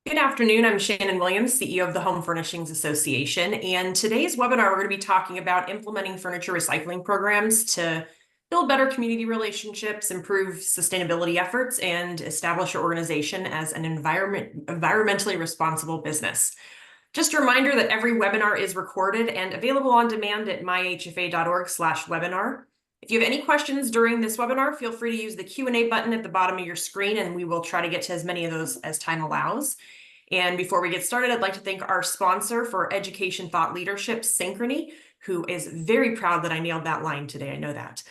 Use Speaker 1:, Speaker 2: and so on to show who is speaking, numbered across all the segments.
Speaker 1: Good afternoon. I'm Shannon Williams, CEO of the Home Furnishings Association. And today's webinar, we're going to be talking about implementing furniture recycling programs to build better community relationships, improve sustainability efforts, and establish your organization as an environmentally responsible business. Just a reminder that every webinar is recorded and available on demand at myhfa.org/webinar. If you have any questions during this webinar, feel free to use the Q&A button at the bottom of your screen, and we will try to get to as many of those as time allows. And before we get started, I'd like to thank our sponsor for education thought leadership, Synchrony, who is very proud that I nailed that line today. I know that.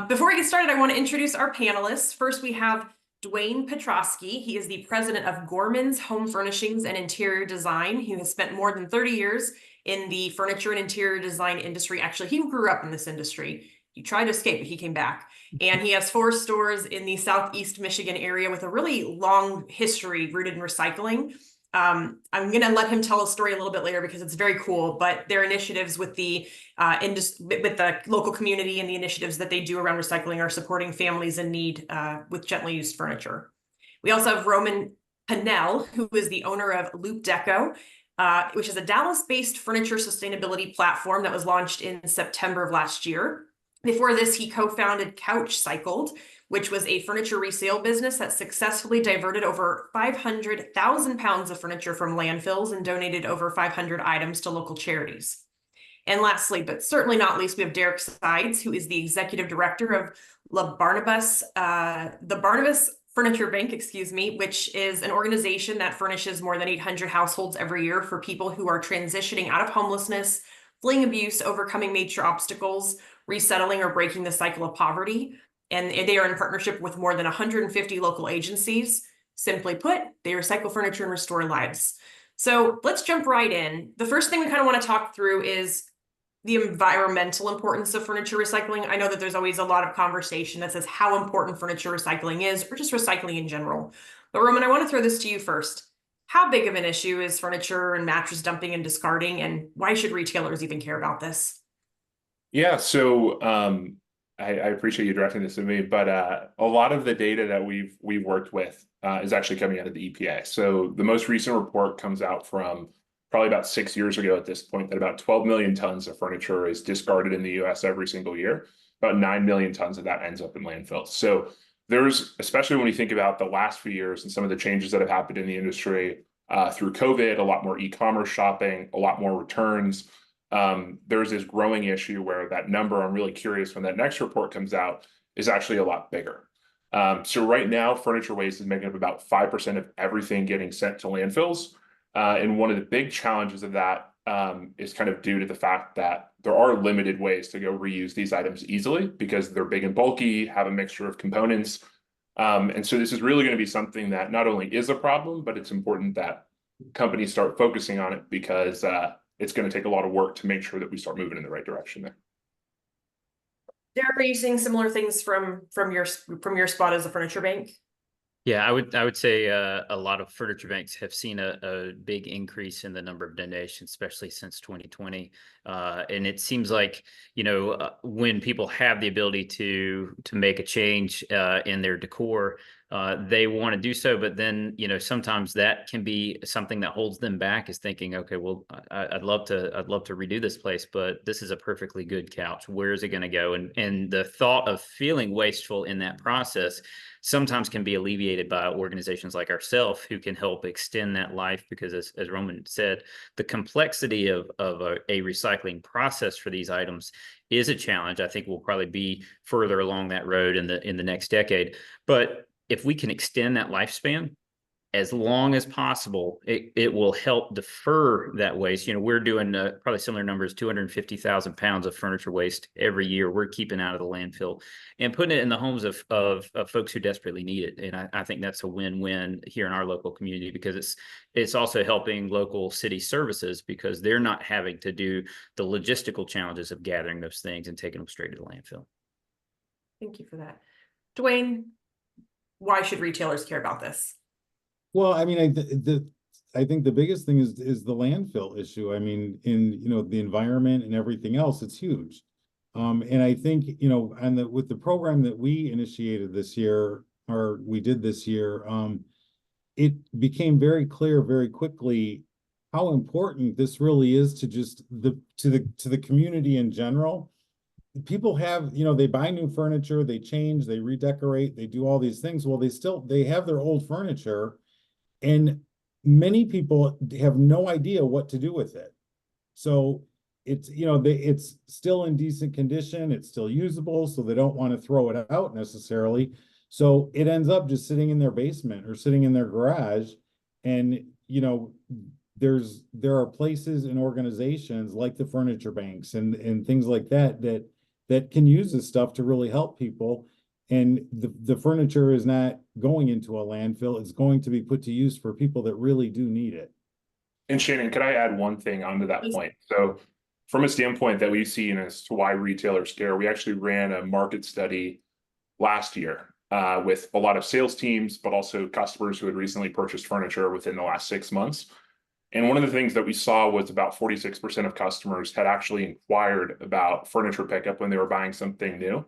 Speaker 1: Before we get started, I want to introduce our panelists. First, we have Dwayne Petrosky. He is the president of Gorman's Home Furnishings and Interior Design. He has spent more than 30 years in the furniture and interior design industry. Actually, he grew up in this industry. He tried to escape, but he came back. And he has 4 stores in the Southeast Michigan area with a really long history rooted in recycling. I'm going to let him tell a story a little bit later because it's very cool, but their initiatives with the local community and the initiatives that they do around recycling are supporting families in need with gently used furniture. We also have Roman Pinnell, who is the owner of LoopDeco, which is a Dallas-based furniture sustainability platform that was launched in September of last year. Before this, he co-founded Couch Cycled, which was a furniture resale business that successfully diverted over 500,000 pounds of furniture from landfills and donated over 500 items to local charities. And lastly, but certainly not least, we have Derek Sides, who is the executive director of the Barnabas Furniture Bank, which is an organization that furnishes more than 800 households every year for people who are transitioning out of homelessness, fleeing abuse, overcoming major obstacles, resettling, or breaking the cycle of poverty. And they are in partnership with more than 150 local agencies. Simply put, they recycle furniture and restore lives. So let's jump right in. The first thing we kind of want to talk through is the environmental importance of furniture recycling. I know that there's always a lot of conversation that says how important furniture recycling is, or just recycling in general. But Roman, I want to throw this to you first. How big of an issue is furniture and mattress dumping and discarding, and why should retailers even care about this?
Speaker 2: Yeah, so I appreciate you directing this to me, but a lot of the data that we've worked with is actually coming out of the EPA. So the most recent report comes out from probably about 6 years ago at this point, that about 12 million tons of furniture is discarded in the US every single year. About 9 million tons of that ends up in landfills. So there's, especially when you think about the last few years and some of the changes that have happened in the industry through COVID, a lot more e-commerce shopping, a lot more returns. There's this growing issue where that number, I'm really curious when that next report comes out, is actually a lot bigger. So right now, furniture waste is making up about 5% of everything getting sent to landfills. And one of the big challenges of that is kind of due to the fact that there are limited ways to go reuse these items easily because they're big and bulky, have a mixture of components. And so this is really going to be something that not only is a problem, but it's important that companies start focusing on it because it's going to take a lot of work to make sure that we start moving in the right direction there.
Speaker 1: Derek, are you seeing similar things from your spot as a furniture bank?
Speaker 3: Yeah, I would say a lot of furniture banks have seen a big increase in the number of donations, especially since 2020. And it seems like, when people have the ability to make a change in their decor, they want to do so. But then, sometimes that can be something that holds them back, is thinking, okay, well, I'd love to redo this place, but this is a perfectly good couch. Where is it going to go? And the thought of feeling wasteful in that process sometimes can be alleviated by organizations like ourselves, who can help extend that life, because as Roman said, the complexity of a recycling process for these items is a challenge. I think we'll probably be further along that road in the next decade. But if we can extend that lifespan as long as possible, it will help defer that waste. We're doing probably similar numbers, 250,000 pounds of furniture waste every year we're keeping out of the landfill and putting it in the homes of folks who desperately need it. And I think that's a win-win here in our local community, because it's also helping local city services, because they're not having to do the logistical challenges of gathering those things and taking them straight to the landfill.
Speaker 1: Thank you for that. Dwayne, why should retailers care about this?
Speaker 4: Well, I mean, I think the biggest thing is the landfill issue. I mean, in the environment and everything else, it's huge. And I think with the program that we initiated this year, or we did this year, it became very clear very quickly how important this really is to just to the community in general. People have, they buy new furniture, they change, they redecorate, they do all these things. Well, they have their old furniture, and many people have no idea what to do with it. So it's, it's still in decent condition, it's still usable, so they don't want to throw it out necessarily. So it ends up just sitting in their basement or sitting in their garage. And, there are places and organizations like the furniture banks and things like that can use this stuff to really help people. And the furniture is not going into a landfill, it's going to be put to use for people that really do need it.
Speaker 2: And Shannon, could I add one thing onto that
Speaker 1: Please.
Speaker 2: point? So from a standpoint that we've seen as to why retailers care, we actually ran a market study last year with a lot of sales teams, but also customers who had recently purchased furniture within the last 6 months. And one of the things that we saw was about 46% of customers had actually inquired about furniture pickup when they were buying something new.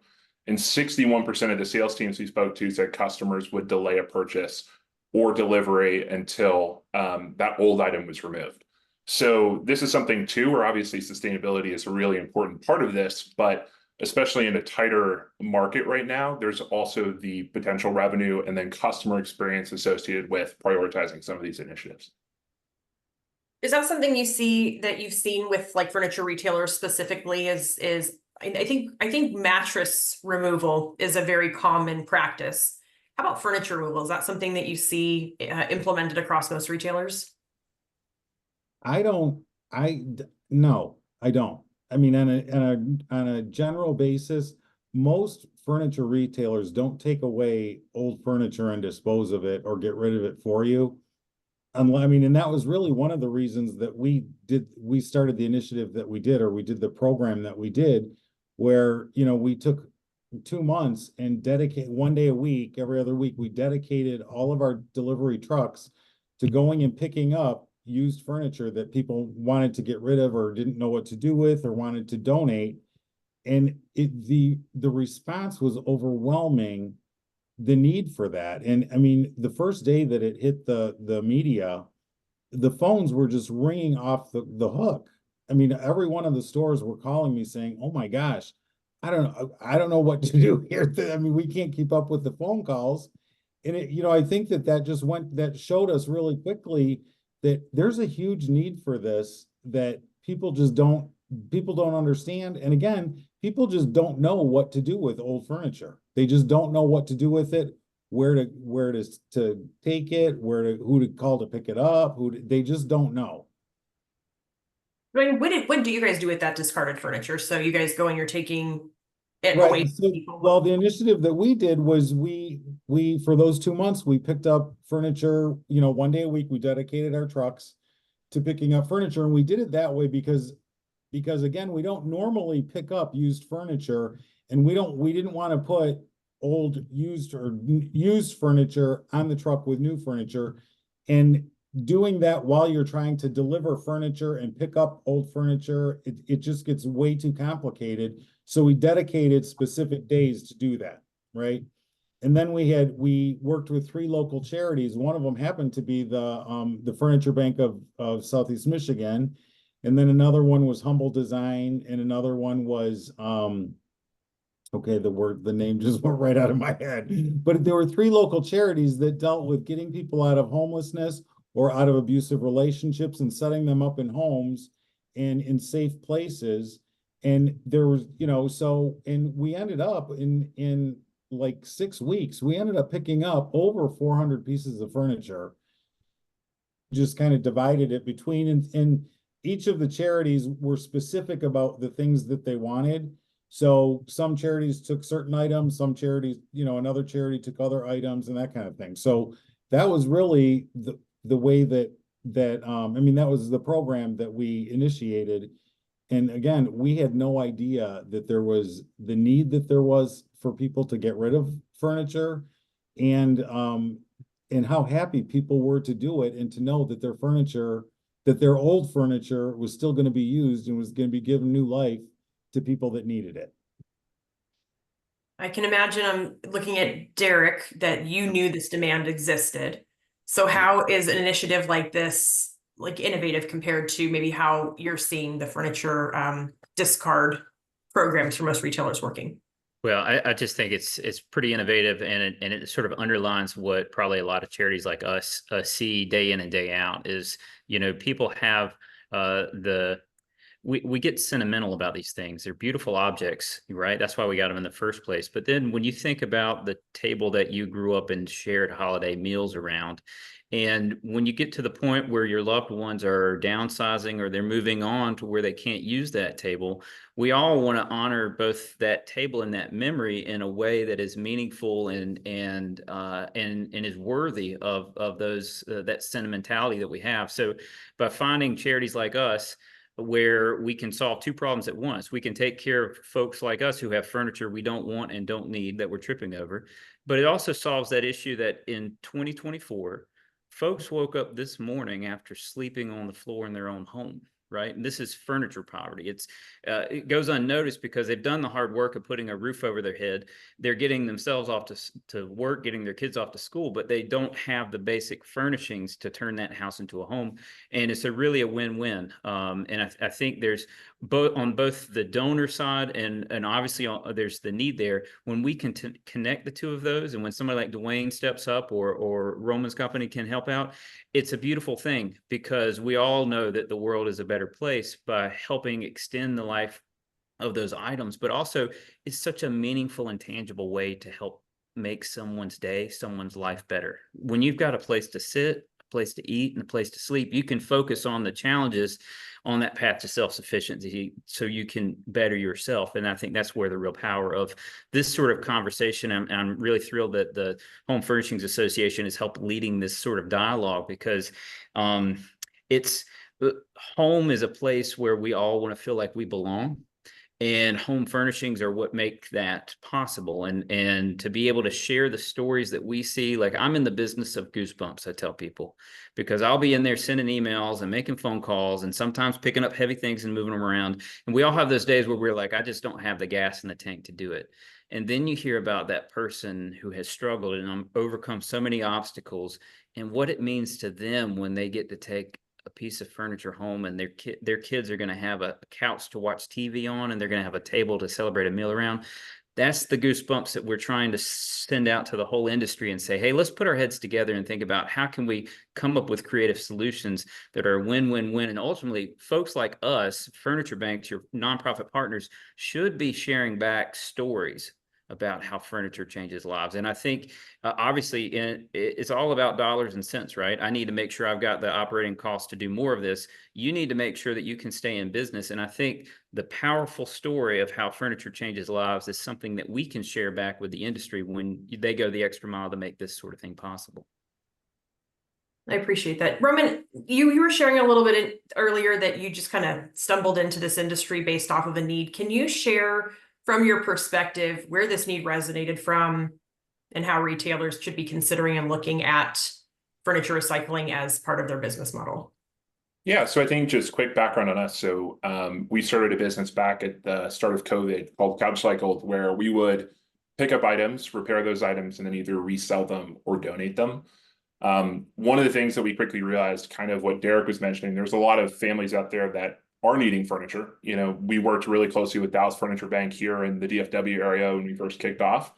Speaker 2: And 61% of the sales teams we spoke to said customers would delay a purchase or delivery until that old item was removed. So this is something too, where obviously sustainability is a really important part of this, but especially in a tighter market right now, there's also the potential revenue and then customer experience associated with prioritizing some of these initiatives.
Speaker 1: Is that something you see that you've seen with like furniture retailers specifically? I think mattress removal is a very common practice. How about furniture removal? Is that something that you see implemented across most retailers?
Speaker 4: No, I don't. I mean, on a general basis, most furniture retailers don't take away old furniture and dispose of it or get rid of it for you. I mean, and that was really one of the reasons that we started the initiative that we did, or we did the program that we did, where, we took 2 months and dedicate 1 day a week, every other week, we dedicated all of our delivery trucks to going and picking up used furniture that people wanted to get rid of or didn't know what to do with or wanted to donate. And the response was overwhelming, the need for that. And I mean, the first day that it hit the media, the phones were just ringing off the hook. I mean, every one of the stores were calling me saying, "Oh my gosh, I don't know what to do here." I mean, we can't keep up with the phone calls. And I think that showed us really quickly that there's a huge need for this, that people don't understand. And again, people just don't know what to do with old furniture. They just don't know what to do with it, where to take it, who to call to pick it up, they just don't know.
Speaker 1: I mean, what do you guys do with that discarded furniture? So you guys go and you're taking it
Speaker 4: Right.
Speaker 1: away
Speaker 4: So,
Speaker 1: from people?
Speaker 4: well, the initiative that we did was we for those 2 months, we picked up furniture, 1 day a week, we dedicated our trucks to picking up furniture. And we did it that way because again, we don't normally pick up used furniture, and we didn't want to put old used furniture on the truck with new furniture. And doing that while you're trying to deliver furniture and pick up old furniture, it just gets way too complicated. So we dedicated specific days to do that, right? And then we worked with 3 local charities. One of them happened to be the Furniture Bank of Southeast Michigan. And then another one was Humble Design, and another one was the name just went right out of my head. But there were 3 local charities that dealt with getting people out of homelessness or out of abusive relationships and setting them up in homes and in safe places. And there was, and we ended up in like 6 weeks, we ended up picking up over 400 pieces of furniture. Just kind of divided it between, and each of the charities were specific about the things that they wanted. So some charities took certain items, some charities, another charity took other items and that kind of thing. So that was really the way that was the program that we initiated. And again, we had no idea that there was the need that there was for people to get rid of furniture, and how happy people were to do it, and to know that their old furniture was still going to be used and was going to be given new life to people that needed it.
Speaker 1: I can imagine, I'm looking at Derek, that you knew this demand existed. So how is an initiative like this like innovative compared to maybe how you're seeing the furniture discard programs for most retailers working?
Speaker 3: Well, I just think it's pretty innovative, and it sort of underlines what probably a lot of charities like us see day in and day out is, people have the we get sentimental about these things. They're beautiful objects, right? That's why we got them in the first place. But then when you think about the table that you grew up and shared holiday meals around, and when you get to the point where your loved ones are downsizing or they're moving on to where they can't use that table, we all want to honor both that table and that memory in a way that is meaningful and is worthy of those that sentimentality that we have. So by finding charities like us, where we can solve two problems at once. We can take care of folks like us who have furniture we don't want and don't need that we're tripping over. But it also solves that issue that in 2024, folks woke up this morning after sleeping on the floor in their own home, right? And this is furniture poverty. It goes unnoticed because they've done the hard work of putting a roof over their head. They're getting themselves off to work, getting their kids off to school, but they don't have the basic furnishings to turn that house into a home. And it's really a win-win. And I think there's both the donor side and obviously there's the need there. When we can connect the two of those, and when somebody like Dwayne steps up or Roman's company can help out, it's a beautiful thing, because we all know that the world is a better place by helping extend the life of those items, but also it's such a meaningful and tangible way to help make someone's day, someone's life better. When you've got a place to sit, a place to eat, and a place to sleep, you can focus on the challenges on that path to self-sufficiency so you can better yourself. And I think that's where the real power of this sort of conversation, I'm really thrilled that the Home Furnishings Association has helped leading this sort of dialogue, because it's home is a place where we all want to feel like we belong. And home furnishings are what make that possible. And to be able to share the stories that we see, like I'm in the business of goosebumps, I tell people, because I'll be in there sending emails and making phone calls and sometimes picking up heavy things and moving them around. And we all have those days where we're like, I just don't have the gas in the tank to do it. And then you hear about that person who has struggled and overcome so many obstacles and what it means to them when they get to take a piece of furniture home, and their kids are going to have a couch to watch TV on, and they're going to have a table to celebrate a meal around. That's the goosebumps that we're trying to send out to the whole industry and say, hey, let's put our heads together and think about how can we come up with creative solutions that are win-win-win. And ultimately, folks like us, Furniture Banks, your nonprofit partners, should be sharing back stories about how furniture changes lives. And I think obviously it's all about dollars and cents, right? I need to make sure I've got the operating costs to do more of this. You need to make sure that you can stay in business. And I think the powerful story of how furniture changes lives is something that we can share back with the industry when they go the extra mile to make this sort of thing possible.
Speaker 1: I appreciate that. Roman, you were sharing a little bit earlier that you just kind of stumbled into this industry based off of a need. Can you share from your perspective where this need resonated from and how retailers should be considering and looking at furniture recycling as part of their business model?
Speaker 2: Yeah, so I think just quick background on us. So we started a business back at the start of COVID called Couch Cycled, where we would pick up items, repair those items, and then either resell them or donate them. One of the things that we quickly realized, kind of what Derek was mentioning, there's a lot of families out there that are needing furniture. You know, we worked really closely with Dallas Furniture Bank here in the DFW area when we first kicked off.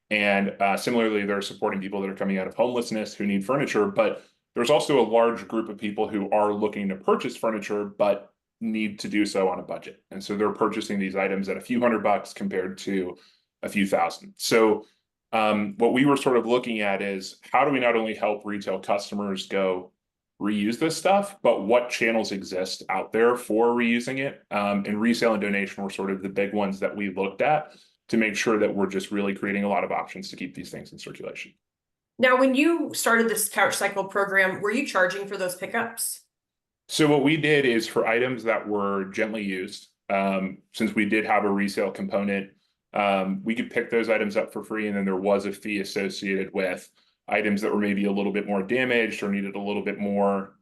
Speaker 2: And similarly, they're supporting people that are coming out of homelessness who need furniture. But there's also a large group of people who are looking to purchase furniture, but need to do so on a budget. And so they're purchasing these items at a few $100 compared to a few thousand. So what we were sort of looking at is how do we not only help retail customers go reuse this stuff, but what channels exist out there for reusing it. And resale and donation were sort of the big ones that we looked at to make sure that we're just really creating a lot of options to keep these things in circulation.
Speaker 1: Now, when you started this Couch Cycle program, were you charging for those pickups?
Speaker 2: So what we did is for items that were gently used, since we did have a resale component, we could pick those items up for free, and then there was a fee associated with items that were maybe a little bit more damaged or needed a little bit more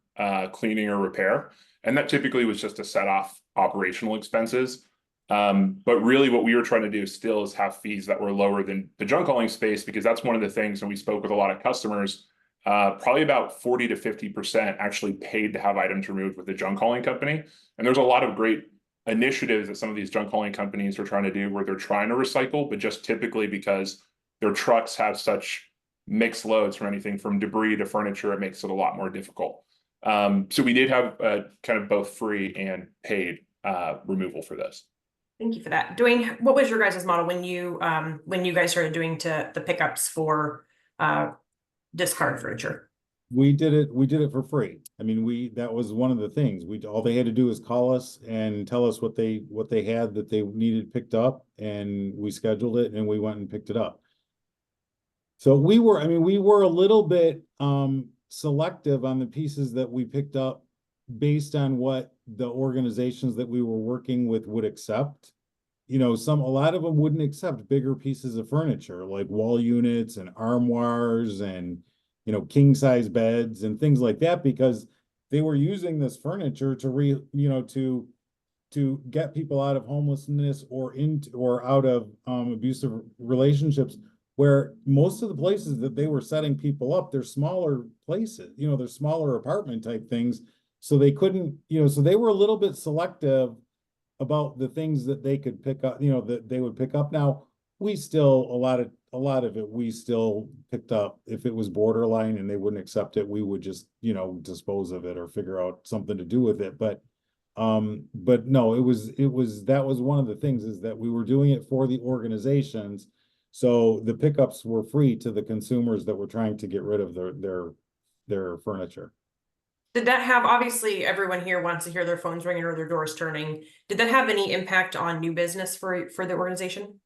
Speaker 2: cleaning or repair. And that typically was just to set off operational expenses. But really what we were trying to do still is have fees that were lower than the junk hauling space, because that's one of the things, and we spoke with a lot of customers, probably about 40 to 50% actually paid to have items removed with the junk hauling company. And there's a lot of great initiatives that some of these junk hauling companies are trying to do where they're trying to recycle, but just typically because their trucks have such mixed loads from anything from debris to furniture, it makes it a lot more difficult. So we did have kind of both free and paid removal for this.
Speaker 1: Thank you for that. What was your guys' model when you guys started doing the pickups for discard furniture?
Speaker 4: We did it for free. I mean, that was one of the things. All they had to do was call us and tell us what they had that they needed picked up, and we scheduled it and we went and picked it up. So we were a little bit selective on the pieces that we picked up based on what the organizations that we were working with would accept. You know, a lot of them wouldn't accept bigger pieces of furniture like wall units and armoires and, you know, king size beds and things like that, because they were using this furniture to get people out of homelessness or out of abusive relationships, where most of the places that they were setting people up, they're smaller places, you know, they're smaller apartment type things. So they couldn't, you know, so they were a little bit selective about the things that they could pick up, you know, that they would pick up. Now, we still, a lot of it, we still picked up. If it was borderline and they wouldn't accept it, we would just, you know, dispose of it or figure out something to do with it. But no, that was one of the things, is that we were doing it for the organizations. So the pickups were free to the consumers that were trying to get rid of their furniture.
Speaker 1: Did that have, obviously everyone here wants to hear their phones ringing or their doors turning. Did that have any impact on new business for the organization?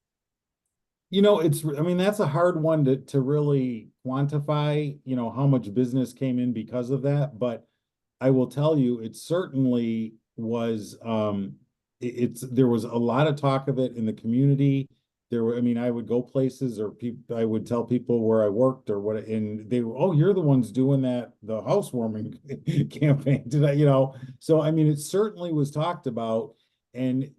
Speaker 4: You know, that's a hard one to really quantify, you know, how much business came in because of that. But I will tell you, it certainly was, there was a lot of talk of it in the community. I would go places, or I would tell people where I worked or what, and they were, "Oh, you're the ones doing the housewarming campaign." You know? So, it certainly was talked about, and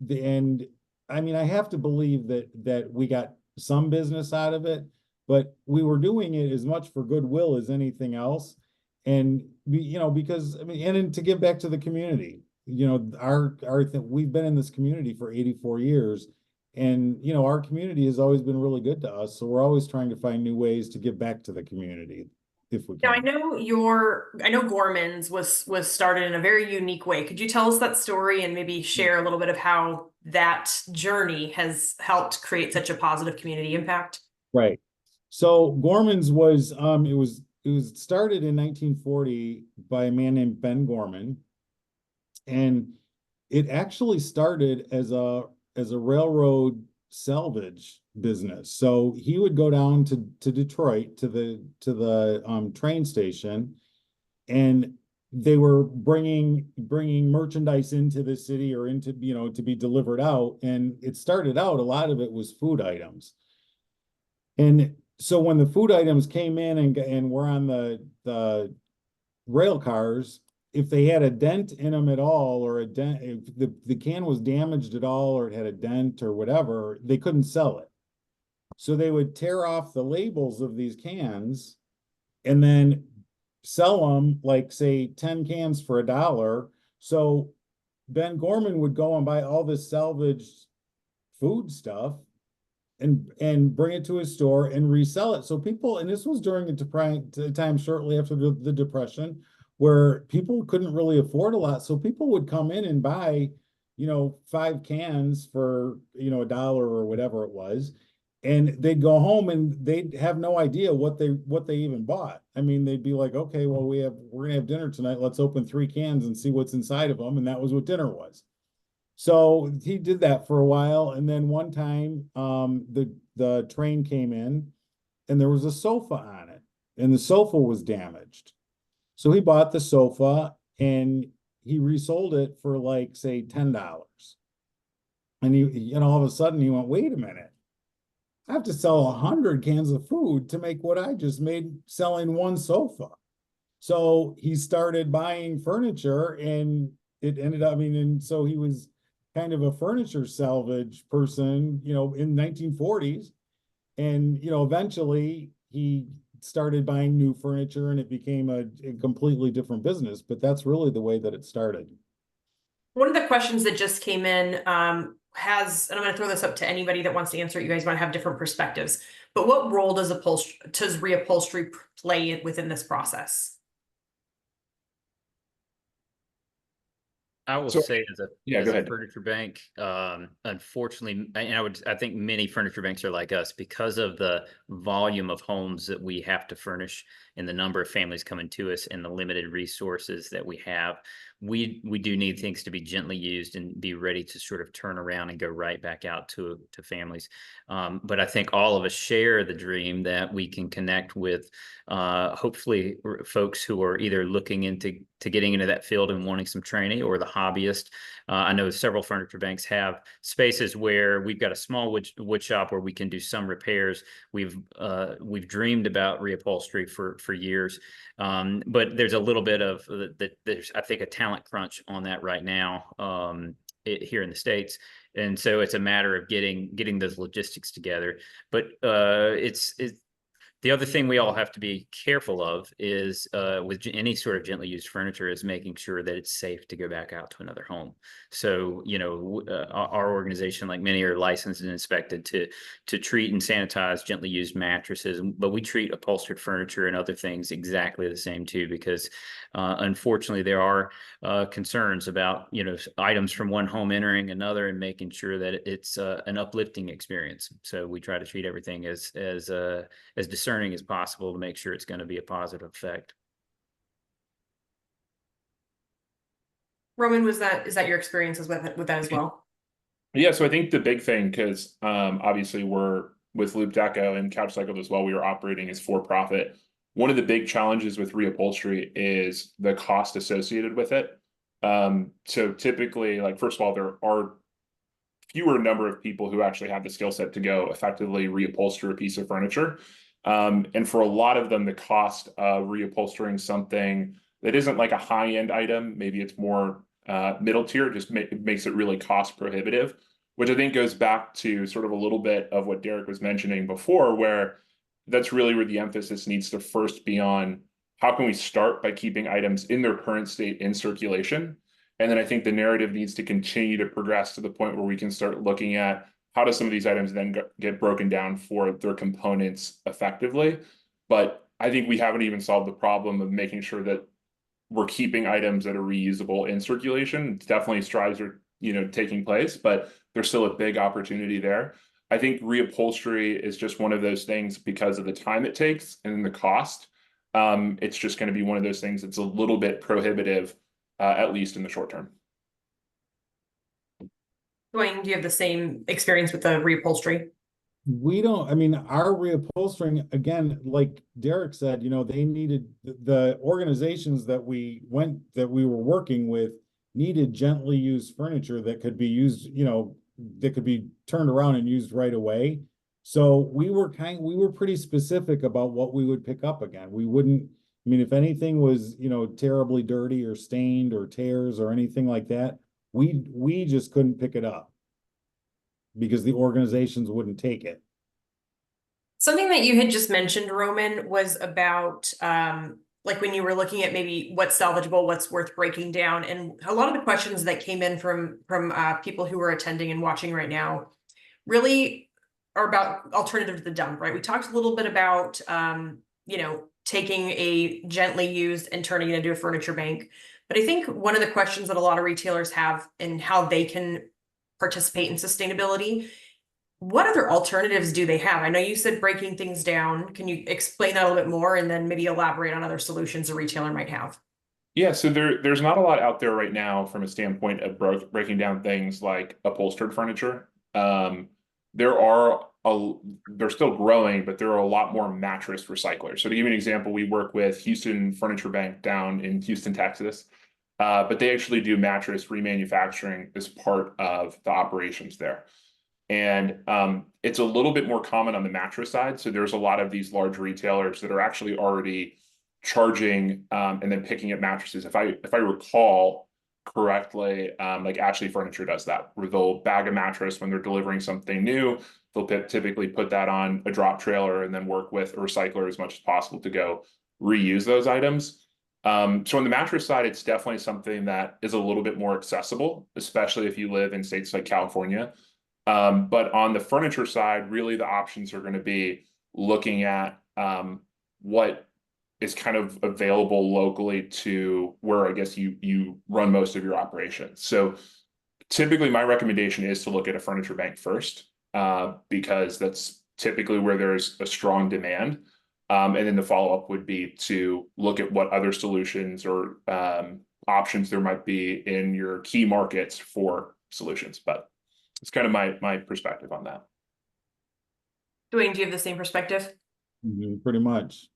Speaker 4: I have to believe that we got some business out of it, but we were doing it as much for goodwill as anything else. And because, and to give back to the community, you know, we've been in this community for 84 years. And, you know, our community has always been really good to us. So we're always trying to find new ways to give back to the community if we can.
Speaker 1: Now, I know Gorman's was started in a very unique way. Could you tell us that story and maybe share a little bit of how that journey has helped create such a positive community impact?
Speaker 4: Right. So Gorman's was, it was started in 1940 by a man named Ben Gorman. And it actually started as a railroad salvage business. So he would go down to Detroit to the train station, and they were bringing merchandise into the city or into, you know, to be delivered out. And it started out, a lot of it was food items. And so when the food items came in and were on the rail cars, if they had a dent in them at all, or if the can was damaged at all, or it had a dent or whatever, they couldn't sell it. So they would tear off the labels of these cans and then sell them, like, say, 10 cans for $1. So Ben Gorman would go and buy all this salvaged food stuff and bring it to his store and resell it. So people, and this was during a time shortly after the Depression, where people couldn't really afford a lot. So people would come in and buy, you know, 5 cans for, you know, $1 or whatever it was. And they'd go home and they'd have no idea what they even bought. They'd be like, "Okay, well, we're gonna have dinner tonight. Let's open 3 cans and see what's inside of them." And that was what dinner was. So he did that for a while. And then one time, the train came in and there was a sofa on it, and the sofa was damaged. So he bought the sofa and he resold it for, like, say, $10. And all of a sudden he went, "Wait a minute, I have to sell 100 cans of food to make what I just made selling one sofa." So he started buying furniture, and it ended up, and so he was kind of a furniture salvage person, you know, in 1940s. And, you know, eventually he started buying new furniture and it became a completely different business, but that's really the way that it started.
Speaker 1: One of the questions that just came in and I'm going to throw this up to anybody that wants to answer it. You guys might have different perspectives, but what role does reupholstery play within this process?
Speaker 3: I will
Speaker 2: So-
Speaker 3: say as
Speaker 2: go
Speaker 3: a
Speaker 2: ahead.
Speaker 3: furniture bank, unfortunately, and I think many furniture banks are like us because of the volume of homes that we have to furnish and the number of families coming to us and the limited resources that we have. We do need things to be gently used and be ready to sort of turn around and go right back out to families. But I think all of us share the dream that we can connect with hopefully folks who are either looking into getting into that field and wanting some training, or the hobbyist. I know several furniture banks have spaces where we've got a small wood shop where we can do some repairs. We've dreamed about reupholstery for years, but there's a little bit of there's, I think, a talent crunch on that right now here in the States. And so it's a matter of getting those logistics together. But it's the other thing we all have to be careful of is with any sort of gently used furniture is making sure that it's safe to go back out to another home. So, you know, our organization, like many, are licensed and inspected to treat and sanitize gently used mattresses, but we treat upholstered furniture and other things exactly the same too, because unfortunately there are concerns about, you know, items from one home entering another and making sure that it's an uplifting experience. So we try to treat everything as discerning as possible to make sure it's going to be a positive effect.
Speaker 1: Roman, is that your experiences with that as well?
Speaker 2: Yeah, so I think the big thing, because obviously we're with LoopDeco and Couch Cycle as well, we are operating as for profit. One of the big challenges with reupholstery is the cost associated with it. So typically, like, first of all, there are fewer number of people who actually have the skill set to go effectively reupholster a piece of furniture. And for a lot of them, the cost of reupholstering something that isn't like a high-end item, maybe it's more middle tier, just makes it really cost prohibitive, which I think goes back to sort of a little bit of what Derek was mentioning before, where that's really where the emphasis needs to first be on how can we start by keeping items in their current state in circulation. And then I think the narrative needs to continue to progress to the point where we can start looking at how do some of these items then get broken down for their components effectively. But I think we haven't even solved the problem of making sure that we're keeping items that are reusable in circulation. Definitely strides are, you know, taking place, but there's still a big opportunity there. I think reupholstery is just one of those things because of the time it takes and the cost. It's just going to be one of those things that's a little bit prohibitive, at least in the short term.
Speaker 1: Dwayne, do you have the same experience with the reupholstery?
Speaker 4: We don't, I mean, our reupholstering, again, like Derek said, you know, they needed the organizations that we were working with needed gently used furniture that could be used, you know, that could be turned around and used right away. So we were pretty specific about what we would pick up again. We wouldn't, I mean, if anything was, you know, terribly dirty or stained or tears or anything like that, we just couldn't pick it up because the organizations wouldn't take it.
Speaker 1: Something that you had just mentioned, Roman, was about like when you were looking at maybe what's salvageable, what's worth breaking down. And a lot of the questions that came in from people who are attending and watching right now really are about alternative to the dump, right? We talked a little bit about you know, taking a gently used and turning it into a furniture bank. But I think one of the questions that a lot of retailers have and how they can participate in sustainability, what other alternatives do they have? I know you said breaking things down. Can you explain that a little bit more and then maybe elaborate on other solutions a retailer might have?
Speaker 2: Yeah, so there's not a lot out there right now from a standpoint of breaking down things like upholstered furniture. They're still growing, but there are a lot more mattress recyclers. So to give you an example, we work with Houston Furniture Bank down in Houston, Texas. But they actually do mattress remanufacturing as part of the operations there. And it's a little bit more common on the mattress side. So there's a lot of these large retailers that are actually already charging and then picking up mattresses. If I recall, correctly. Like Ashley Furniture does that, where they'll bag a mattress when they're delivering something new. They'll typically put that on a drop trailer and then work with a recycler as much as possible to go reuse those items. So on the mattress side, it's definitely something that is a little bit more accessible, especially if you live in states like California. But on the furniture side, really the options are going to be looking at what is kind of available locally to where I guess you run most of your operations. So typically my recommendation is to look at a furniture bank first, because that's typically where there's a strong demand. And then the follow-up would be to look at what other solutions or options there might be in your key markets for solutions. But it's kind of my perspective on that.
Speaker 1: Dwayne, do you have the same perspective?
Speaker 4: Pretty much.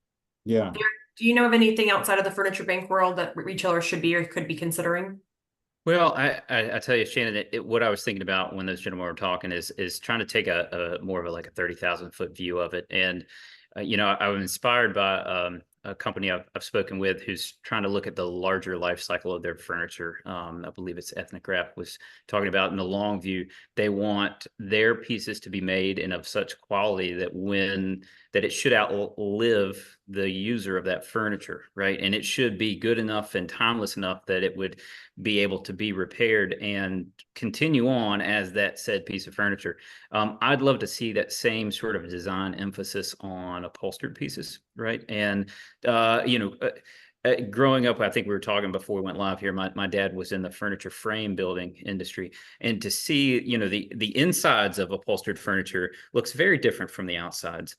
Speaker 4: Yeah.
Speaker 1: Do you know of anything outside of the furniture bank world that retailers should be or could be considering?
Speaker 3: Well, I tell you, Shannon, what I was thinking about when those gentlemen were talking is trying to take a more of a 30,000 foot view of it. And, I was inspired by a company I've spoken with who's trying to look at the larger life cycle of their furniture. I believe it's Ethnic Craft was talking about in the long view. They want their pieces to be made and of such quality that it should outlive the user of that furniture, right? And it should be good enough and timeless enough that it would be able to be repaired and continue on as that said piece of furniture. I'd love to see that same sort of design emphasis on upholstered pieces, right? And growing up, I think we were talking before we went live here. My dad was in the furniture frame building industry, and to see the insides of upholstered furniture looks very different from the outsides.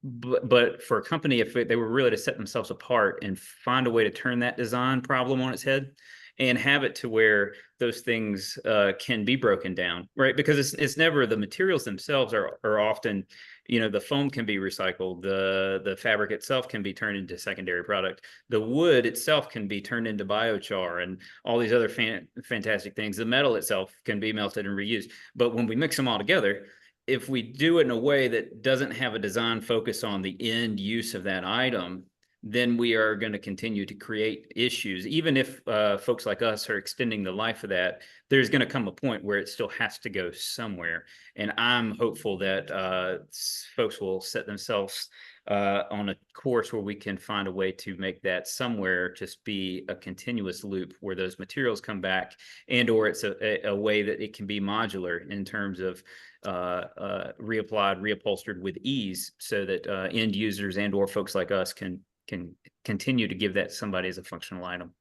Speaker 3: But for a company, if they were really to set themselves apart and find a way to turn that design problem on its head and have it to where those things can be broken down, right? Because it's never the materials themselves are often, the foam can be recycled, the fabric itself can be turned into secondary product, the wood itself can be turned into biochar and all these other fantastic things. The metal itself can be melted and reused. But when we mix them all together, if we do it in a way that doesn't have a design focus on the end use of that item, then we are going to continue to create issues. Even if folks like us are extending the life of that, there's going to come a point where it still has to go somewhere. And I'm hopeful that folks will set themselves on a course where we can find a way to make that somewhere just be a continuous loop where those materials come back, and or it's a way that it can be modular in terms of reapplied, reupholstered with ease, so that end users and or folks like us can continue to give that to somebody as a functional item.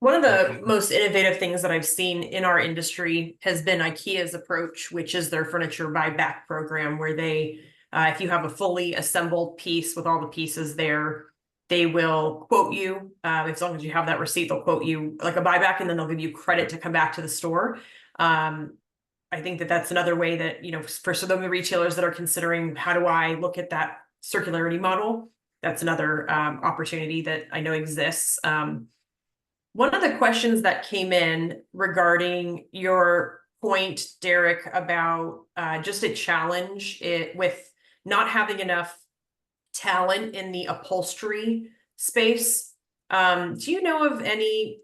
Speaker 1: One of the most innovative things that I've seen in our industry has been IKEA's approach, which is their furniture buyback program, where they, if you have a fully assembled piece with all the pieces there, they will quote you, as long as you have that receipt, they'll quote you like a buyback, and then they'll give you credit to come back to the store. I think that that's another way that, for some of the retailers that are considering, how do I look at that circularity model? That's another opportunity that I know exists. One of the questions that came in regarding your point, Derek, about just a challenge with not having enough talent in the upholstery space. Do you know of any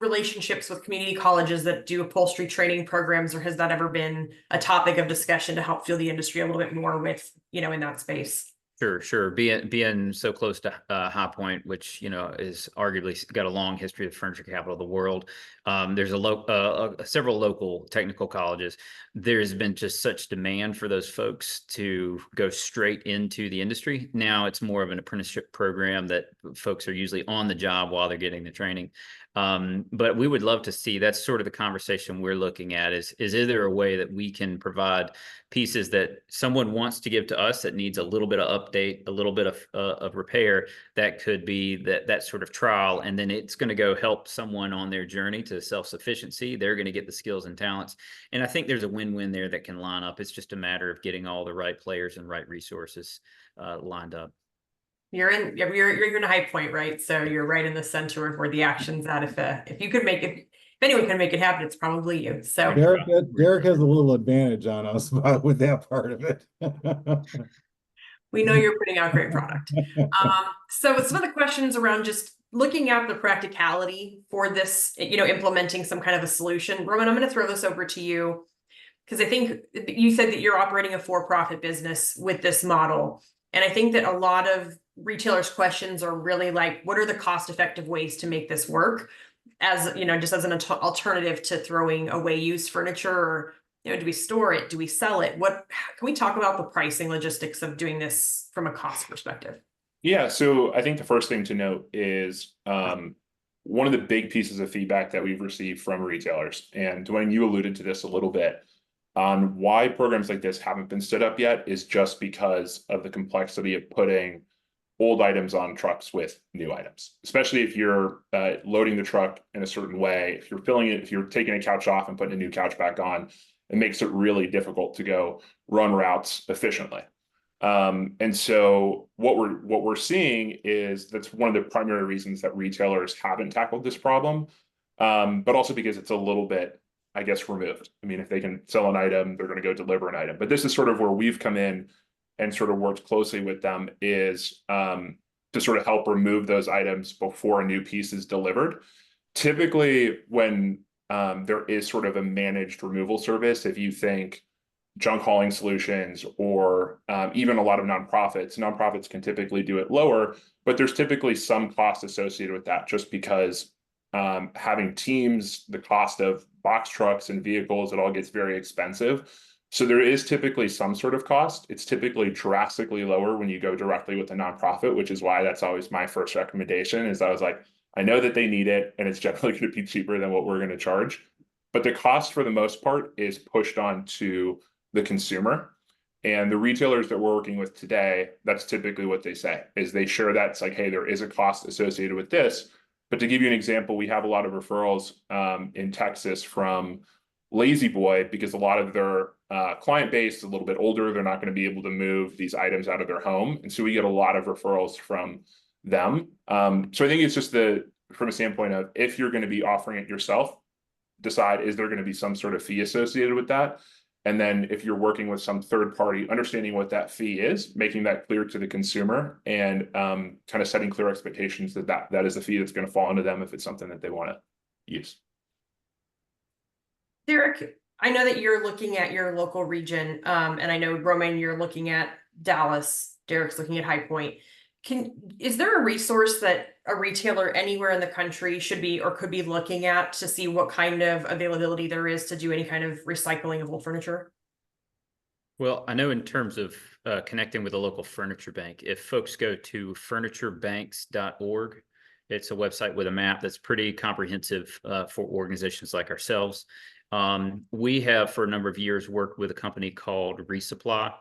Speaker 1: relationships with community colleges that do upholstery training programs, or has that ever been a topic of discussion to help fuel the industry a little bit more with, in that space?
Speaker 3: Sure. Being so close to High Point, which is arguably got a long history of furniture capital of the world. There's several local technical colleges. There's been just such demand for those folks to go straight into the industry. Now it's more of an apprenticeship program that folks are usually on the job while they're getting the training. But we would love to see, that's sort of the conversation we're looking at, is there a way that we can provide pieces that someone wants to give to us that needs a little bit of update, a little bit of repair, that could be that sort of trial, and then it's going to go help someone on their journey to self-sufficiency. They're going to get the skills and talents, and I think there's a win-win there that can line up. It's just a matter of getting all the right players and right resources lined up.
Speaker 1: You're in a High Point, right? So you're right in the center of where the action's at. If you could make it, if anyone can make it happen, it's probably you. So
Speaker 4: Derek has a little advantage on us with that part of it.
Speaker 1: We know you're putting out great product. So some of the questions around just looking at the practicality for this, implementing some kind of a solution. Roman, I'm going to throw this over to you because I think you said that you're operating a for-profit business with this model. And I think that a lot of retailers' questions are really like, what are the cost-effective ways to make this work? As, just as an alternative to throwing away used furniture, or, do we store it? Do we sell it? Can we talk about the pricing logistics of doing this from a cost perspective?
Speaker 2: Yeah, so I think the first thing to note is one of the big pieces of feedback that we've received from retailers, and Dwayne, you alluded to this a little bit, on why programs like this haven't been stood up yet is just because of the complexity of putting old items on trucks with new items, especially if you're loading the truck in a certain way. If you're filling it, if you're taking a couch off and putting a new couch back on, it makes it really difficult to go run routes efficiently. And so what we're seeing is that's one of the primary reasons that retailers haven't tackled this problem, but also because it's a little bit, I guess, removed. I mean, if they can sell an item, they're going to go deliver an item. But this is sort of where we've come in and sort of worked closely with them, is to sort of help remove those items before a new piece is delivered. Typically, when there is sort of a managed removal service, if you think junk hauling solutions or even a lot of nonprofits can typically do it lower, but there's typically some cost associated with that, just because having teams, the cost of box trucks and vehicles, it all gets very expensive. So there is typically some sort of cost. It's typically drastically lower when you go directly with a nonprofit, which is why that's always my first recommendation. Is I was like, I know that they need it, and it's generally going to be cheaper than what we're going to charge. But the cost, for the most part, is pushed on to the consumer. And the retailers that we're working with today, that's typically what they say, is they share that. It's like, hey, there is a cost associated with this. But to give you an example, we have a lot of referrals in Texas from Lazy Boy, because a lot of their client base is a little bit older. They're not going to be able to move these items out of their home. And so we get a lot of referrals from them. So I think it's just from a standpoint of, if you're going to be offering it yourself, decide, is there going to be some sort of fee associated with that? And then if you're working with some third party, understanding what that fee is, making that clear to the consumer, and kind of setting clear expectations that is a fee that's going to fall into them if it's something that they want to use.
Speaker 1: Derek, I know that you're looking at your local region, and I know, Roman, you're looking at Dallas. Derek's looking at High Point. Is there a resource that a retailer anywhere in the country should be or could be looking at to see what kind of availability there is to do any kind of recycling of old furniture?
Speaker 3: Well, I know in terms of connecting with a local furniture bank, if folks go to furniturebanks.org, it's a website with a map that's pretty comprehensive for organizations like ourselves. We have, for a number of years, worked with a company called Resupply,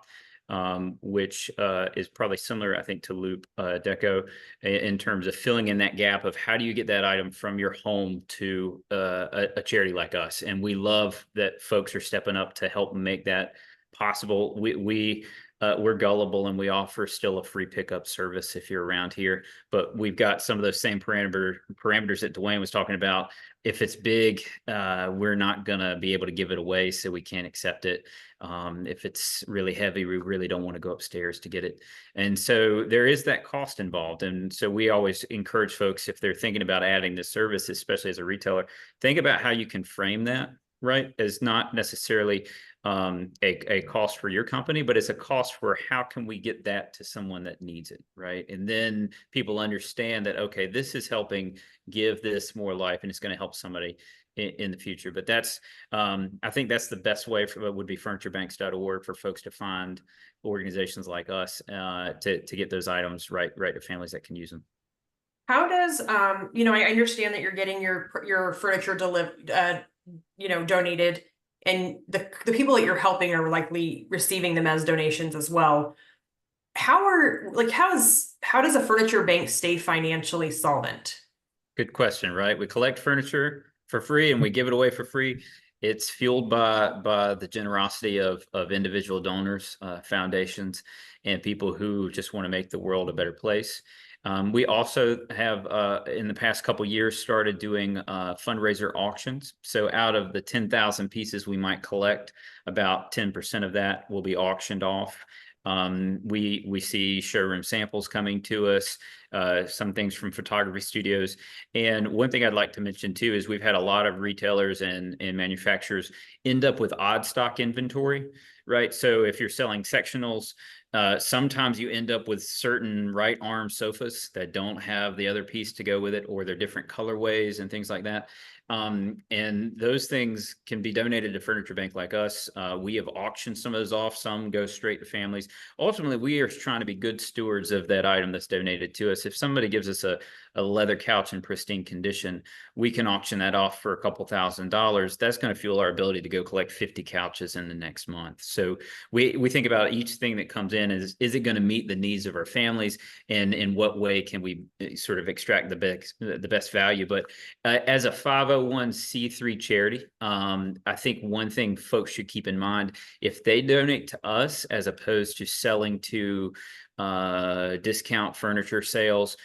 Speaker 3: which is probably similar, I think, to LoopDeco in terms of filling in that gap of how do you get that item from your home to a charity like us. And we love that folks are stepping up to help make that possible. We're gullible, and we offer still a free pickup service if you're around here, but we've got some of those same parameters that Dwayne was talking about. If it's big, we're not going to be able to give it away, so we can't accept it. If it's really heavy, we really don't want to go upstairs to get it. And so there is that cost involved. And so we always encourage folks, if they're thinking about adding this service, especially as a retailer, think about how you can frame that, right, as not necessarily a cost for your company, but it's a cost for how can we get that to someone that needs it, right? And then people understand that, okay, this is helping give this more life, and it's going to help somebody in the future. But that's I think that's the best way would be furniturebanks.org for folks to find organizations like us to get those items right to families that can use them.
Speaker 1: How does I understand that you're getting your furniture delivered, donated, and the people that you're helping are likely receiving them as donations as well. How does a furniture bank stay financially solvent?
Speaker 3: Good question, right? We collect furniture for free and we give it away for free. It's fueled by the generosity of individual donors, foundations, and people who just want to make the world a better place. We also have, in the past couple of years, started doing fundraiser auctions. So out of the 10,000 pieces we might collect, about 10% of that will be auctioned off. We see showroom samples coming to us, some things from photography studios. And one thing I'd like to mention too is we've had a lot of retailers and manufacturers end up with odd stock inventory, right? So if you're selling sectionals, sometimes you end up with certain right arm sofas that don't have the other piece to go with it, or they're different colorways and things like that. And those things can be donated to Furniture Bank like us. We have auctioned some of those off. Some go straight to families. Ultimately, we are trying to be good stewards of that item that's donated to us. If somebody gives us a leather couch in pristine condition, we can auction that off for a couple $1,000s. That's going to fuel our ability to go collect 50 couches in the next month. So we think about each thing that comes in is it going to meet the needs of our families, and in what way can we sort of extract the best value. But as a 501c3 charity, I think one thing folks should keep in mind, if they donate to us as opposed to selling to discount furniture sales,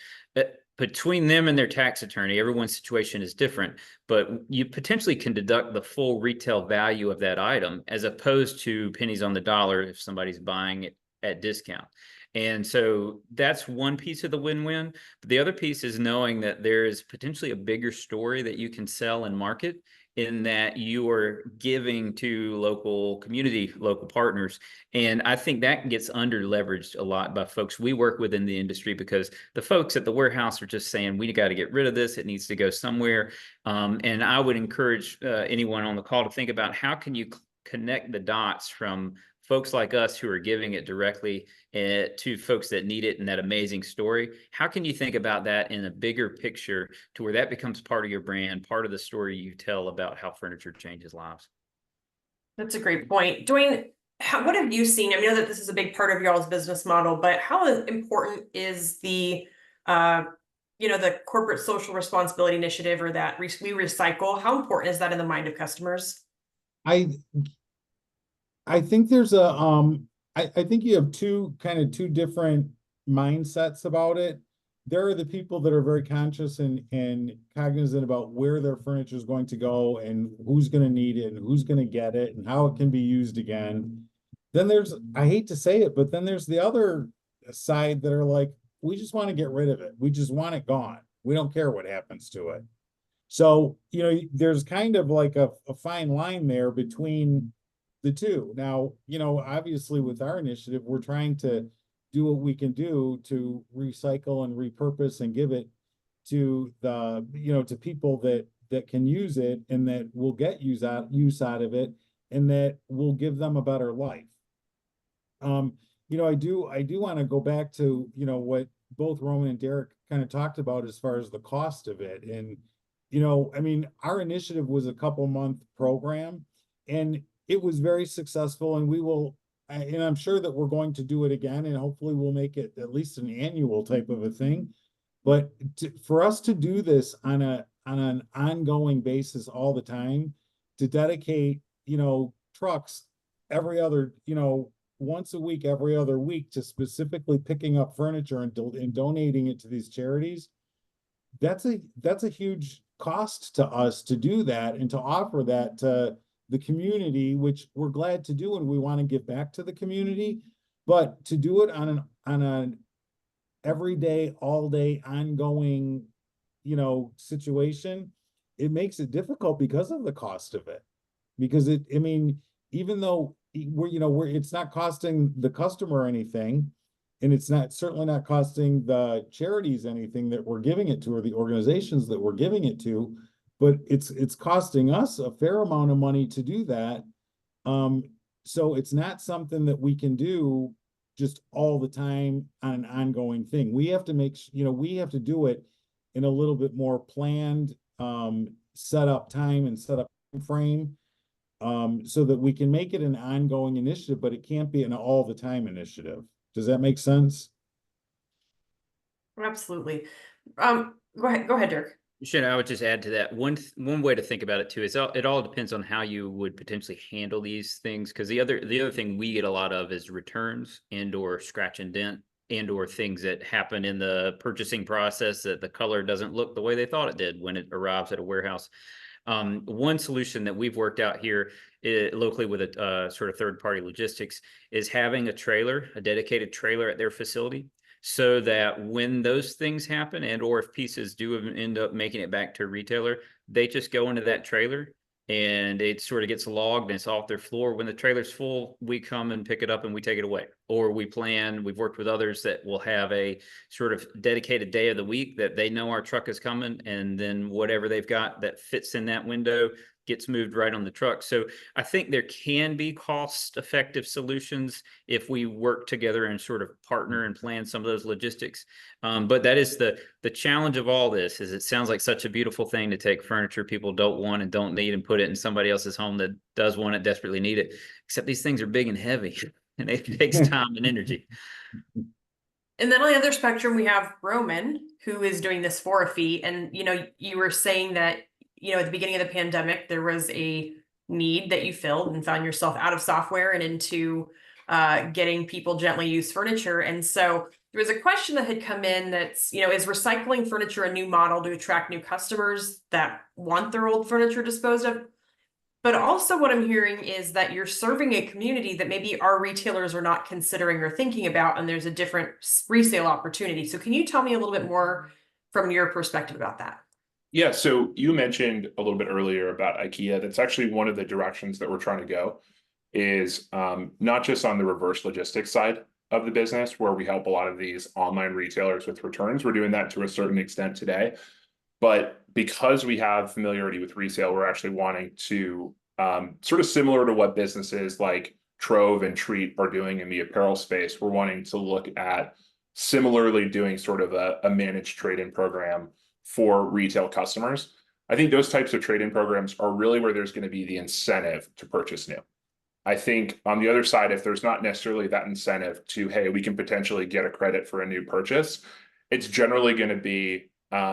Speaker 3: between them and their tax attorney, everyone's situation is different, but you potentially can deduct the full retail value of that item as opposed to pennies on the dollar if somebody's buying it at discount. And so that's one piece of the win-win. But the other piece is knowing that there is potentially a bigger story that you can sell and market, in that you are giving to local community, local partners. And I think that gets under leveraged a lot by folks we work with in the industry, because the folks at the warehouse are just saying, we got to get rid of this. It needs to go somewhere. And I would encourage anyone on the call to think about, how can you connect the dots from folks like us who are giving it directly to folks that need it and that amazing story. How can you think about that in a bigger picture to where that becomes part of your brand, part of the story you tell about how furniture changes lives?
Speaker 1: That's a great point. Dwayne, what have you seen? I know that this is a big part of y'all's business model, but how important is the the corporate social responsibility initiative, or that we recycle? How important is that in the mind of customers?
Speaker 4: I think there's I think you have two different mindsets about it. There are the people that are very conscious and cognizant about where their furniture is going to go and who's going to need it and who's going to get it and how it can be used again. Then there's, I hate to say it, but then there's the other side that are like, we just want to get rid of it. We just want it gone. We don't care what happens to it. So, there's kind of like a fine line there between the two. Now, obviously with our initiative, we're trying to do what we can do to recycle and repurpose and give it to the, to people that can use it and that will get use out of it, and that will give them a better life. I do want to go back to, what both Roman and Derek kind of talked about as far as the cost of it. And, our initiative was a couple-month program, and it was very successful, and I'm sure that we're going to do it again, and hopefully we'll make it at least an annual type of a thing. But for us to do this on an ongoing basis all the time, to dedicate, trucks every other, once a week, every other week, to specifically picking up furniture and donating it to these charities, that's a huge cost to us to do that and to offer that to the community, which we're glad to do and we want to give back to the community. But to do it on an everyday, all day, ongoing, situation, it makes it difficult because of the cost of it. Because even though it's not costing the customer anything, and it's certainly not costing the charities anything that we're giving it to, or the organizations that we're giving it to, but it's costing us a fair amount of money to do that. So it's not something that we can do just all the time on an ongoing thing. We have to we have to do it in a little bit more planned, set up time and set up frame, so that we can make it an ongoing initiative, but it can't be an all the time initiative. Does that make sense?
Speaker 1: Absolutely. Go ahead, Dirk.
Speaker 3: Sure, I would just add to that. One way to think about it too is it all depends on how you would potentially handle these things. Because the other thing we get a lot of is returns and/or scratch and dent and/or things that happen in the purchasing process, that the color doesn't look the way they thought it did when it arrives at a warehouse. One solution that we've worked out here locally with a sort of third-party logistics is having a dedicated trailer at their facility, so that when those things happen and or if pieces do end up making it back to a retailer, they just go into that trailer and it sort of gets logged and it's off their floor. When the trailer's full, we come and pick it up and we take it away. Or we've worked with others that will have a sort of dedicated day of the week that they know our truck is coming, and then whatever they've got that fits in that window gets moved right on the truck. So I think there can be cost-effective solutions if we work together and sort of partner and plan some of those logistics. But that is the challenge of all this. Is it sounds like such a beautiful thing to take furniture people don't want and don't need and put it in somebody else's home that does want it, desperately need it. Except these things are big and heavy, and it takes time and energy.
Speaker 1: And then on the other spectrum, we have Roman, who is doing this for a fee. And, you were saying that, at the beginning of the pandemic, there was a need that you filled and found yourself out of software and into getting people gently used furniture. And so there was a question that had come in that's, is recycling furniture a new model to attract new customers that want their old furniture disposed of? But also what I'm hearing is that you're serving a community that maybe our retailers are not considering or thinking about, and there's a different resale opportunity. So can you tell me a little bit more from your perspective about that?
Speaker 2: Yeah, so you mentioned a little bit earlier about IKEA. That's actually one of the directions that we're trying to go, is not just on the reverse logistics side of the business, where we help a lot of these online retailers with returns. We're doing that to a certain extent today. But because we have familiarity with resale, we're actually wanting to sort of similar to what businesses like Trove and Treat are doing in the apparel space. We're wanting to look at similarly doing sort of a managed trade-in program for retail customers. I think those types of trade-in programs are really where there's going to be the incentive to purchase new. I think on the other side, if there's not necessarily that incentive to, hey, we can potentially get a credit for a new purchase, it's generally going to be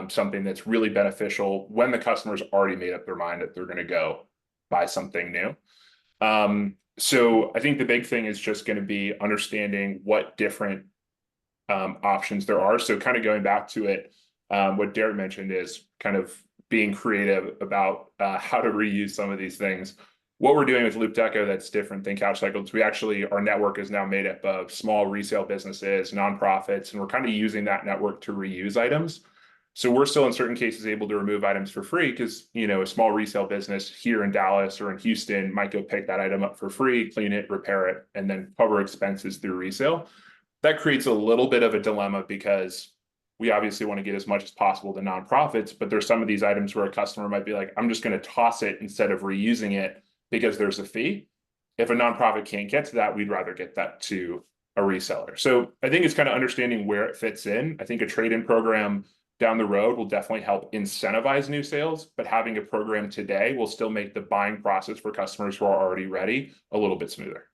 Speaker 2: something that's really beneficial when the customer's already made up their mind that they're going to go buy something new. So I think the big thing is just going to be understanding what different options there are. So kind of going back to it, what Derek mentioned is kind of being creative about how to reuse some of these things. What we're doing with LoopDeco that's different than Couch Cycles, our network is now made up of small resale businesses, nonprofits, and we're kind of using that network to reuse items. So we're still in certain cases able to remove items for free because, a small resale business here in Dallas or in Houston might go pick that item up for free, clean it, repair it, and then cover expenses through resale. That creates a little bit of a dilemma because we obviously want to get as much as possible to nonprofits, but there's some of these items where a customer might be like, I'm just going to toss it instead of reusing it because there's a fee. If a nonprofit can't get to that, we'd rather get that to a reseller. So I think it's kind of understanding where it fits in. I think a trade-in program down the road will definitely help incentivize new sales, but having a program today will still make the buying process for customers who are already ready a little bit smoother.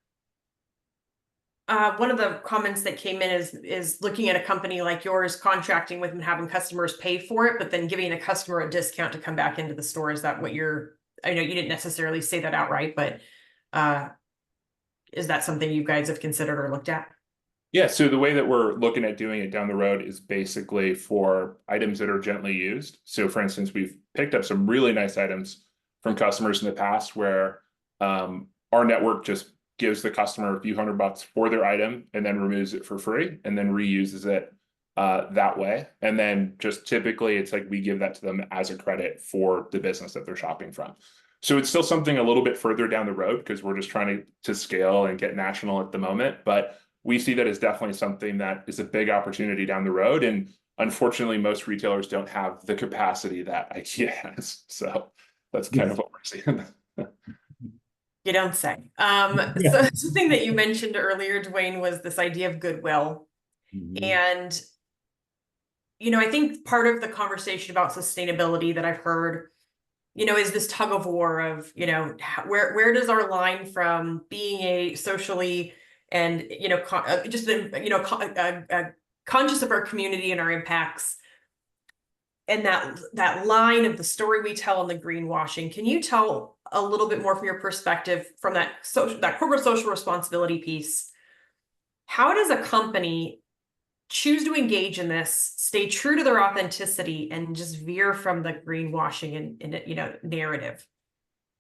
Speaker 1: One of the comments that came in is looking at a company like yours, contracting with and having customers pay for it, but then giving a customer a discount to come back into the store. Is that what I know you didn't necessarily say that outright, but is that something you guys have considered or looked at?
Speaker 2: Yeah, so the way that we're looking at doing it down the road is basically for items that are gently used. So for instance, we've picked up some really nice items from customers in the past where our network just gives the customer a few $100 for their item and then removes it for free and then reuses it that way. And then just typically it's like we give that to them as a credit for the business that they're shopping from. So it's still something a little bit further down the road because we're just trying to scale and get national at the moment. But we see that as definitely something that is a big opportunity down the road. And unfortunately, most retailers don't have the capacity that IKEA has. So that's kind of what we're seeing.
Speaker 1: You don't say. So something that you mentioned earlier, Dwayne, was this idea of goodwill.
Speaker 4: Mhm.
Speaker 1: And, I think part of the conversation about sustainability that I've heard, is this tug of war of, where does our line from being a socially and, conscious of our community and our impacts, and that line of the story we tell on the greenwashing. Can you tell a little bit more from your perspective from that corporate social responsibility piece? How does a company choose to engage in this, stay true to their authenticity, and just veer from the greenwashing and narrative?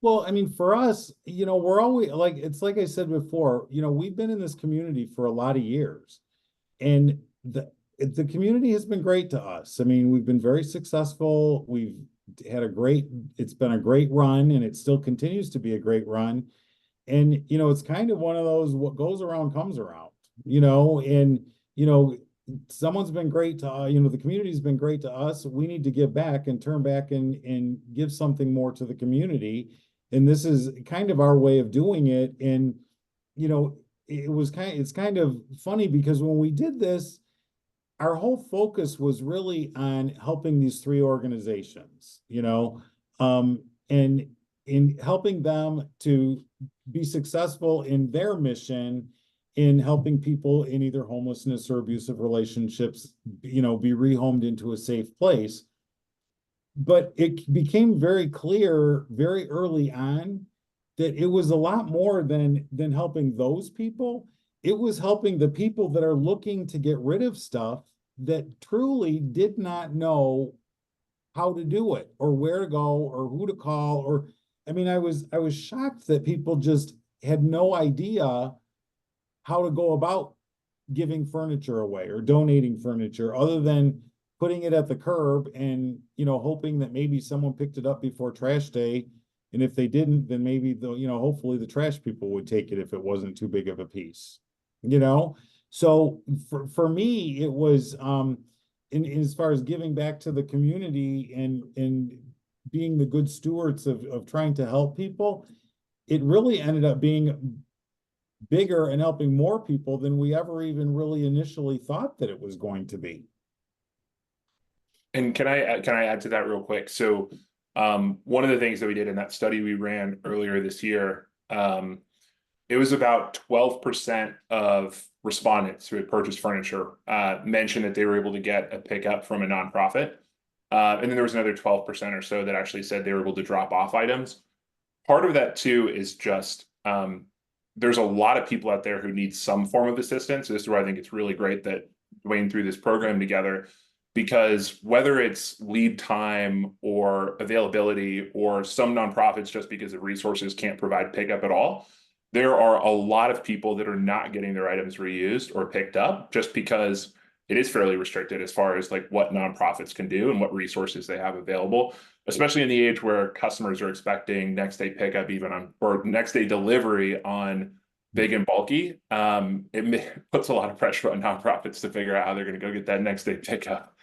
Speaker 4: Well, I mean, for us, we're always like, it's like I said before, we've been in this community for a lot of years, and the community has been great to us. I mean, we've been very successful. We've had it's been a great run, and it still continues to be a great run. And, it's kind of one of those, what goes around comes around, and, someone's been great to, the community's been great to us. We need to give back and turn back and give something more to the community. And this is kind of our way of doing it. And, it's kind of funny because when we did this, our whole focus was really on helping these three organizations, and in helping them to be successful in their mission in helping people in either homelessness or abusive relationships, be rehomed into a safe place. But it became very clear very early on that it was a lot more than helping those people. It was helping the people that are looking to get rid of stuff that truly did not know how to do it or where to go or who to call. Or I mean, I was shocked that people just had no idea how to go about giving furniture away or donating furniture other than putting it at the curb and, hoping that maybe someone picked it up before trash day. And if they didn't, then maybe hopefully the trash people would take it if it wasn't too big of a piece, So for me, it was, in as far as giving back to the community and being the good stewards of trying to help people, it really ended up being bigger and helping more people than we ever even really initially thought that it was going to be.
Speaker 2: And can I add to that real quick? So one of the things that we did in that study we ran earlier this year, it was about 12% of respondents who had purchased furniture mentioned that they were able to get a pickup from a nonprofit. And then there was another 12% or so that actually said they were able to drop off items. Part of that too is just there's a lot of people out there who need some form of assistance. This is why I think it's really great that Dwayne threw this program together, because whether it's lead time or availability or some nonprofits just because of resources can't provide pickup at all, there are a lot of people that are not getting their items reused or picked up just because it is fairly restricted as far as like what nonprofits can do and what resources they have available, especially in the age where customers are expecting next day pickup or next day delivery on big and bulky. It puts a lot of pressure on nonprofits to figure out how they're going to go get that next day pickup.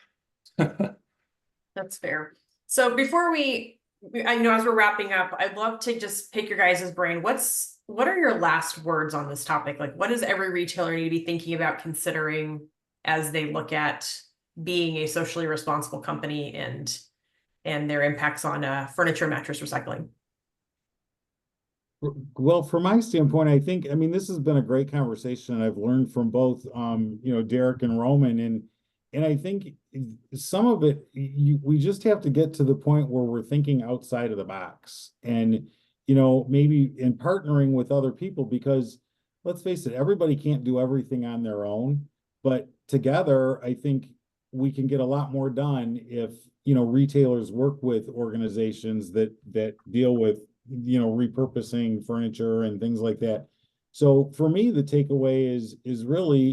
Speaker 1: That's fair. So before as we're wrapping up, I'd love to just pick your guys' brain. What are your last words on this topic? Like, what does every retailer need to be thinking about considering as they look at being a socially responsible company and their impacts on furniture mattress recycling?
Speaker 4: Well, from my standpoint, I mean, this has been a great conversation. I've learned from both, Derek and Roman, and I think some of it, we just have to get to the point where we're thinking outside of the box and, maybe in partnering with other people, because let's face it, everybody can't do everything on their own, but together, I think we can get a lot more done if, retailers work with organizations that deal with, repurposing furniture and things like that. So for me, the takeaway is really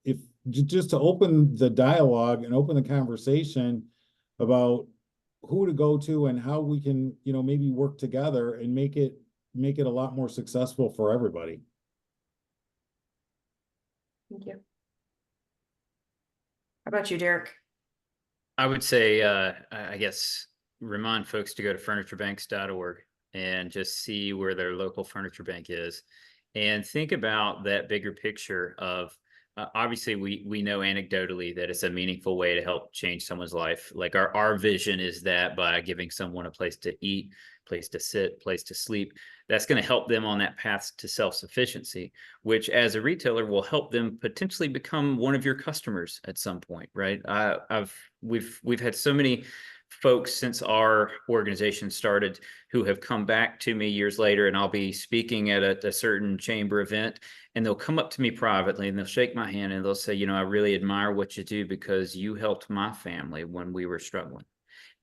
Speaker 4: if just to open the dialogue and open the conversation about who to go to and how we can, maybe work together and make it a lot more successful for everybody.
Speaker 1: Thank you. How about you, Derek?
Speaker 3: I would say, I guess, remind folks to go to furniturebanks.org and just see where their local furniture bank is and think about that bigger picture of obviously we know anecdotally that it's a meaningful way to help change someone's life. Like our vision is that by giving someone a place to eat, place to sit, place to sleep, that's going to help them on that path to self-sufficiency, which as a retailer will help them potentially become one of your customers at some point, right? We've had so many folks since our organization started who have come back to me years later, and I'll be speaking at a certain chamber event, and they'll come up to me privately and they'll shake my hand and they'll say, you know, I really admire what you do because you helped my family when we were struggling.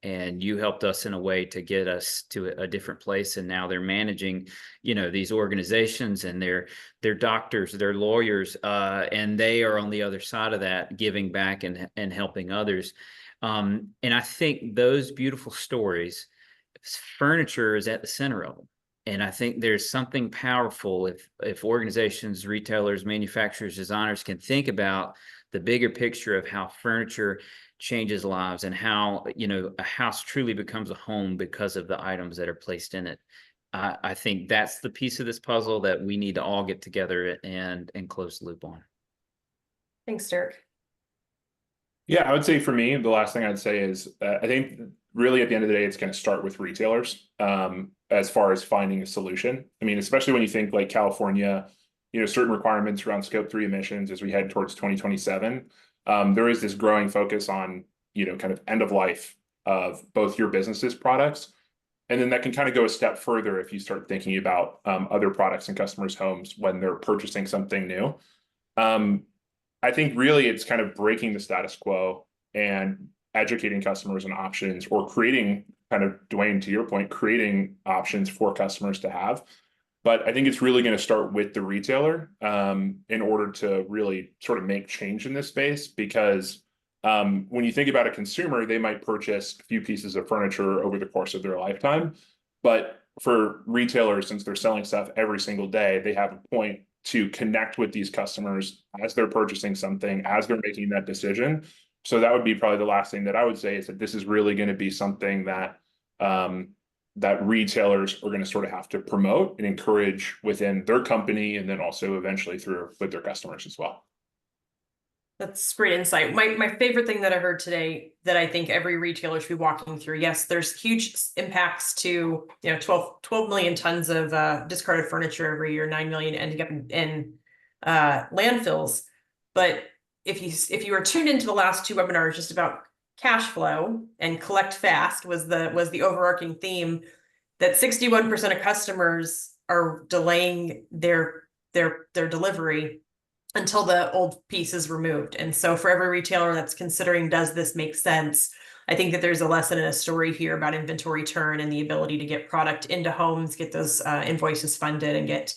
Speaker 3: And you helped us in a way to get us to a different place. And now they're managing, you know, these organizations, and they're doctors, they're lawyers, and they are on the other side of that, giving back and helping others. And I think those beautiful stories, furniture is at the center of them. And I think there's something powerful if organizations, retailers, manufacturers, designers can think about the bigger picture of how furniture changes lives and how, you know, a house truly becomes a home because of the items that are placed in it. I think that's the piece of this puzzle that we need to all get together and close the loop on.
Speaker 1: Thanks, Derek.
Speaker 2: Yeah, I would say for me, the last thing I'd say is I think really at the end of the day, it's going to start with retailers as far as finding a solution. I mean, especially when you think like California, you know, certain requirements around Scope 3 emissions as we head towards 2027. There is this growing focus on, you know, kind of end of life of both your business's products. And then that can kind of go a step further if you start thinking about other products in customers' homes when they're purchasing something new. I think really it's kind of breaking the status quo and educating customers on options, or creating, kind of, Dwayne, to your point, creating options for customers to have. But I think it's really going to start with the retailer in order to really sort of make change in this space, because when you think about a consumer, they might purchase a few pieces of furniture over the course of their lifetime. But for retailers, since they're selling stuff every single day, they have a point to connect with these customers as they're purchasing something, as they're making that decision. So that would be probably the last thing that I would say, is that this is really going to be something that that retailers are going to sort of have to promote and encourage within their company, and then also eventually through with their customers as well.
Speaker 1: That's great insight. My favorite thing that I heard today that I think every retailer should be walking through. Yes, there's huge impacts to, you know, 12 million tons of discarded furniture every year, 9 million ending up in landfills. But if you were tuned into the last two webinars just about cash flow and collect fast was the overarching theme, that 61% of customers are delaying their delivery until the old piece is removed. And so for every retailer that's considering, does this make sense? I think that there's a lesson and a story here about inventory turn and the ability to get product into homes, get those invoices funded, and get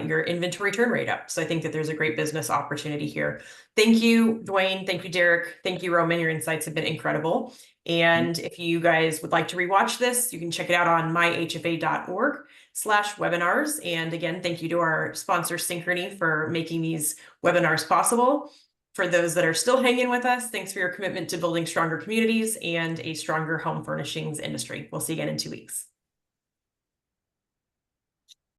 Speaker 1: your inventory turn rate up. So I think that there's a great business opportunity here. Thank you, Dwayne. Thank you, Derek. Thank you, Roman. Your insights have been incredible. And if you guys would like to rewatch this, you can check it out on myhfa.org/webinars. And again, thank you to our sponsor, Synchrony, for making these webinars possible. For those that are still hanging with us, thanks for your commitment to building stronger communities and a stronger home furnishings industry. We'll see you again in 2 weeks.